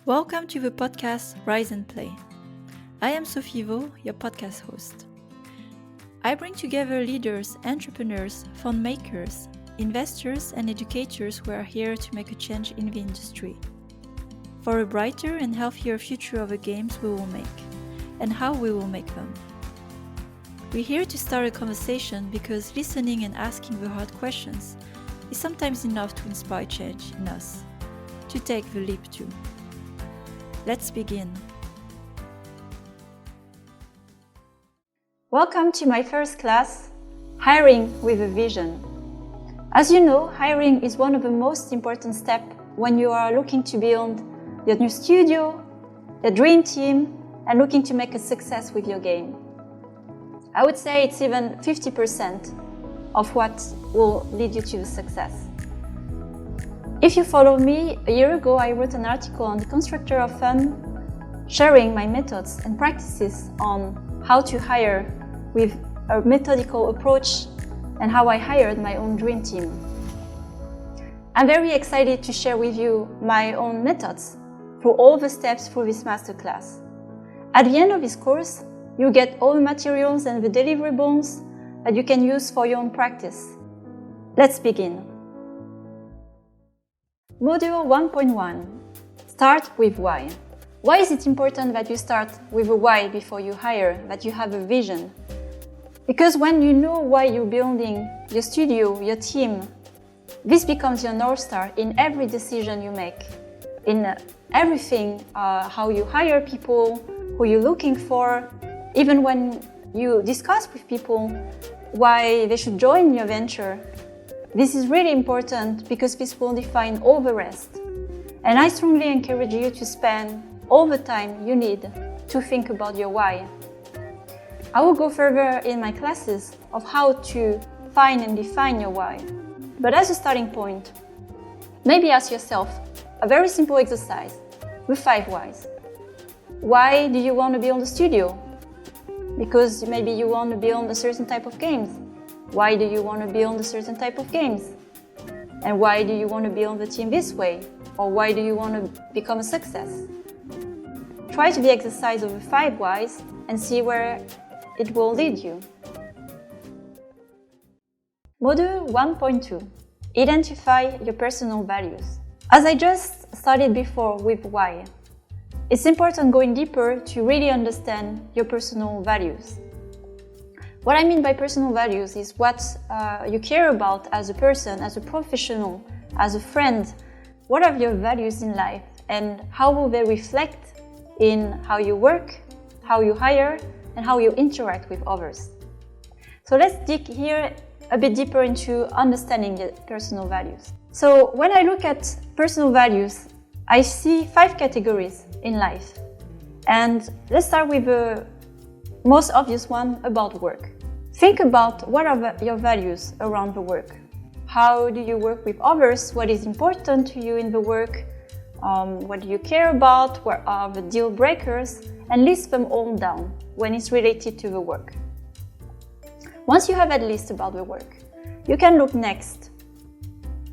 Welcome to the podcast Rise and Play. I am Sophie Vaux, your podcast host. I bring together leaders, entrepreneurs, fund makers, investors, and educators who are here to make a change in the industry for a brighter and healthier future of the games we will make and how we will make them. We're here to start a conversation because listening and asking the hard questions is sometimes enough to inspire change in us, to take the leap too. Let's begin. Welcome to my first class, Hiring with a Vision. As you know, hiring is one of the most important steps when you are looking to build your new studio, your dream team, and looking to make a success with your game. I would say it's even 50% of what will lead you to the success. If you follow me, a year ago I wrote an article on the Constructor of Fun, sharing my methods and practices on how to hire with a methodical approach and how I hired my own dream team. I'm very excited to share with you my own methods through all the steps through this masterclass. At the end of this course, you get all the materials and the deliverables that you can use for your own practice. Let's begin. Module 1.1. Start with why. Why is it important that you start with a why before you hire, that you have a vision? Because when you know why you're building your studio, your team, this becomes your North Star in every decision you make, in everything, how you hire people, who you're looking for, even when you discuss with people why they should join your venture. This is really important because this will define all the rest. And I strongly encourage you to spend all the time you need to think about your why. I will go further in my classes of how to find and define your why. But as a starting point, maybe ask yourself a very simple exercise with 5 whys. Why do you want to build a studio? Because maybe you want to build a certain type of games. Why do you want to build a certain type of games? And why do you want to build the team this way? Or why do you want to become a success? Try to the exercise of the 5 whys and see where it will lead you. Module 1.2. Identify your personal values. As I just started before with why, it's important going deeper to really understand your personal values. What I mean by personal values is what you care about as a person, as a professional, as a friend. What are your values in life and how will they reflect in how you work, how you hire, and how you interact with others? So let's dig here a bit deeper into understanding the personal values. So when I look at personal values, I see 5 categories in life. And let's start with the most obvious one about work. Think about what are your values around the work. How do you work with others? What is important to you in the work? What do you care about? What are the deal breakers? And list them all down when it's related to the work. Once you have that list about the work, you can look next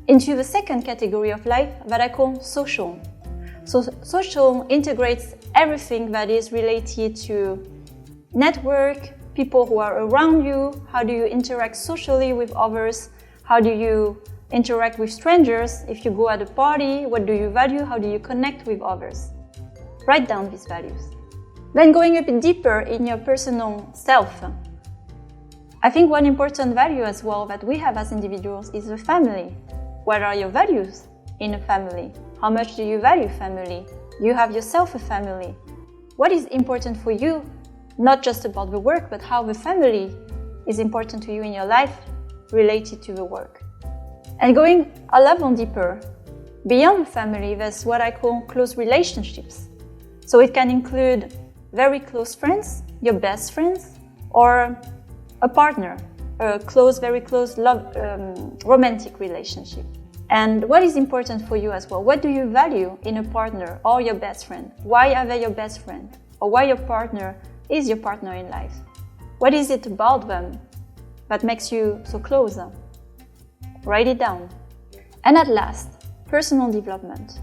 into the second category of life that I call social. So social integrates everything that is related to network, people who are around you, how do you interact socially with others, how do you interact with strangers, if you go at a party, what do you value, how do you connect with others. Write down these values. Then going a bit deeper in your personal self. I think one important value as well that we have as individuals is the family. What are your values in a family? How much do you value family? You have yourself a family. What is important for you? Not just about the work, but how the family is important to you in your life related to the work. And going a level deeper, beyond the family, there's what I call close relationships. So it can include very close friends, your best friends, or a partner, a close, very close love, romantic relationship. And what is important for you as well? What do you value in a partner or your best friend? Why are they your best friend? Or why your partner is your partner in life? What is it about them that makes you so close? Write it down. And at last, personal development.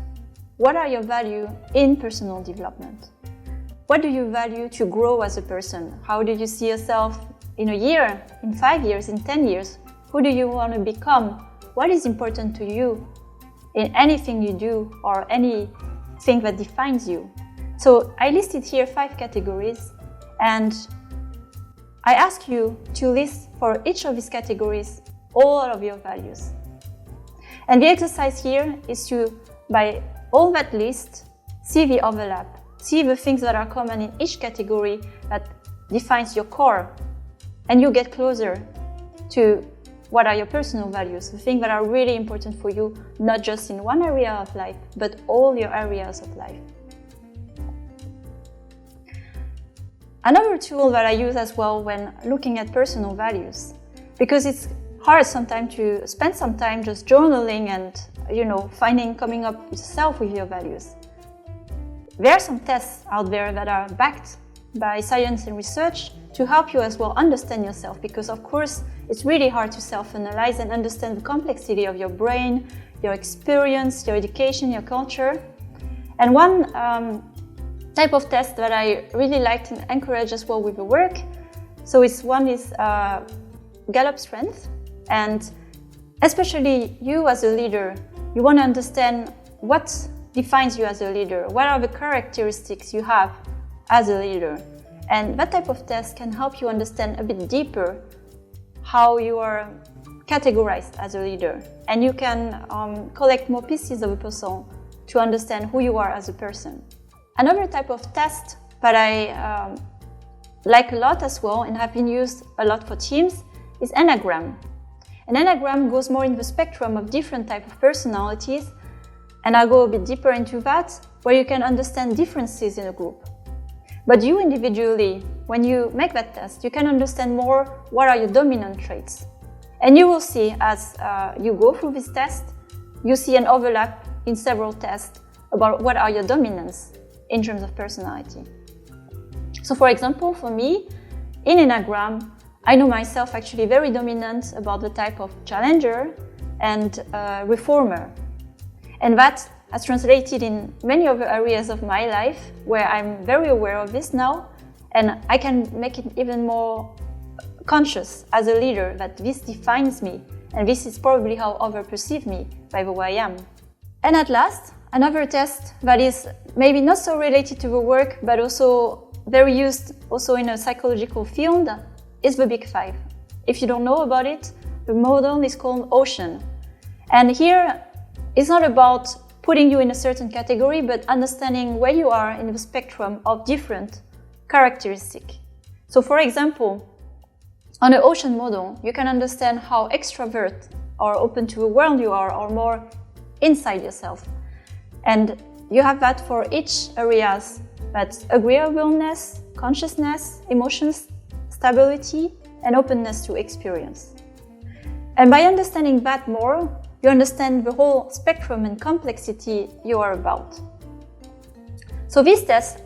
what are your values in personal development? What do you value to grow as a person? How do you see yourself in a year, in 5 years, in 10 years? Who do you want to become? What is important to you in anything you do or anything that defines you? So I listed here 5 categories, and I ask you to list for each of these categories all of your values. And the exercise here is to, by all that list, see the overlap, see the things that are common in each category that defines your core, and you get closer to what are your personal values, the things that are really important for you, not just in one area of life, but all your areas of life. Another tool that I use as well when looking at personal values, because it's hard sometimes to spend some time just journaling and, coming up yourself with your values. There are some tests out there that are backed by science and research to help you as well understand yourself, because of course it's really hard to self-analyze and understand the complexity of your brain, your experience, your education, your culture. And one type of test that I really like and encourage as well with the work, so one is Gallup Strength, and especially you as a leader, you want to understand what defines you as a leader, what are the characteristics you have as a leader. And that type of test can help you understand a bit deeper how you are categorized as a leader. And you can collect more pieces of a puzzle to understand who you are as a person. Another type of test that I like a lot as well and have been used a lot for teams is Enneagram. An Enneagram goes more in the spectrum of different types of personalities, and I'll go a bit deeper into that, where you can understand differences in a group. But you individually, when you make that test, you can understand more what are your dominant traits. And you will see as you go through this test, you see an overlap in several tests about what are your dominants in terms of personality. So for example, for me, in Enneagram, I know myself actually very dominant about the type of challenger and reformer. And that has translated in many other areas of my life where I'm very aware of this now, and I can make it even more conscious as a leader that this defines me, and this is probably how others perceive me by the way I am. And at last, another test that is maybe not so related to the work, but also very used also in a psychological field, is the Big Five. If you don't know about it, the model is called Ocean. And here, it's not about putting you in a certain category, but understanding where you are in the spectrum of different characteristics. So for example, on the Ocean model, you can understand how extrovert or open to the world you are, or more inside yourself. And you have that for each areas, that's agreeableness, consciousness, emotions, stability, and openness to experience. And by understanding that more, you understand the whole spectrum and complexity you are about. So these tests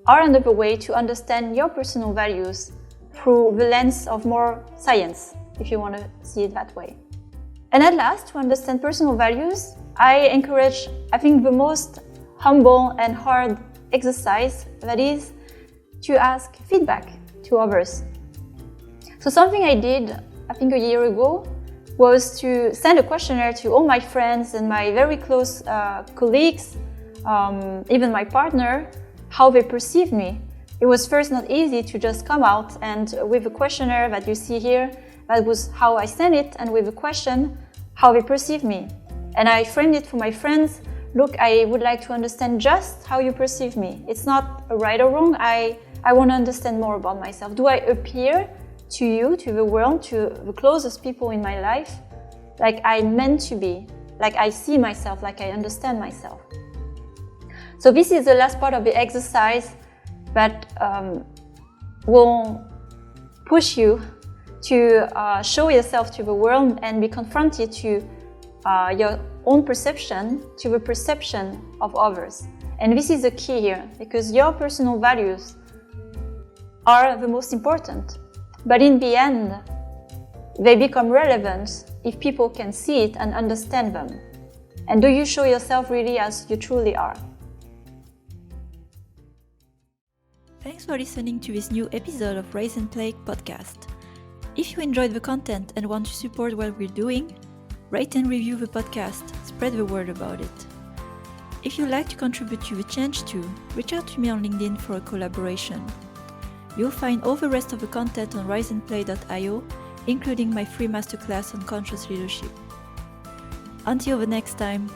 are another way to understand your personal values through the lens of more science, if you want to see it that way. And at last, to understand personal values, I encourage, I think, the most humble and hard exercise, that is to ask feedback to others. So something I did, I think a year ago, was to send a questionnaire to all my friends and my very close colleagues, even my partner, how they perceived me. It was first not easy to just come out, and with a questionnaire that you see here, that was how I sent it, and with a question, how they perceive me. And I framed it for my friends. Look, I would like to understand just how you perceive me. It's not a right or wrong. I want to understand more about myself. Do I appear to you, to the world, to the closest people in my life, like I'm meant to be, like I see myself, like I understand myself? So this is the last part of the exercise that will push you to show yourself to the world and be confronted to your own perception, to the perception of others. And this is the key here, because your personal values are the most important. But in the end, they become relevant if people can see it and understand them. And do you show yourself really as you truly are? Thanks for listening to this new episode of Rise and Play podcast. If you enjoyed the content and want to support what we're doing, rate and review the podcast, spread the word about it. If you'd like to contribute to the change too, reach out to me on LinkedIn for a collaboration. You'll find all the rest of the content on riseandplay.io, including my free masterclass on conscious leadership. Until the next time.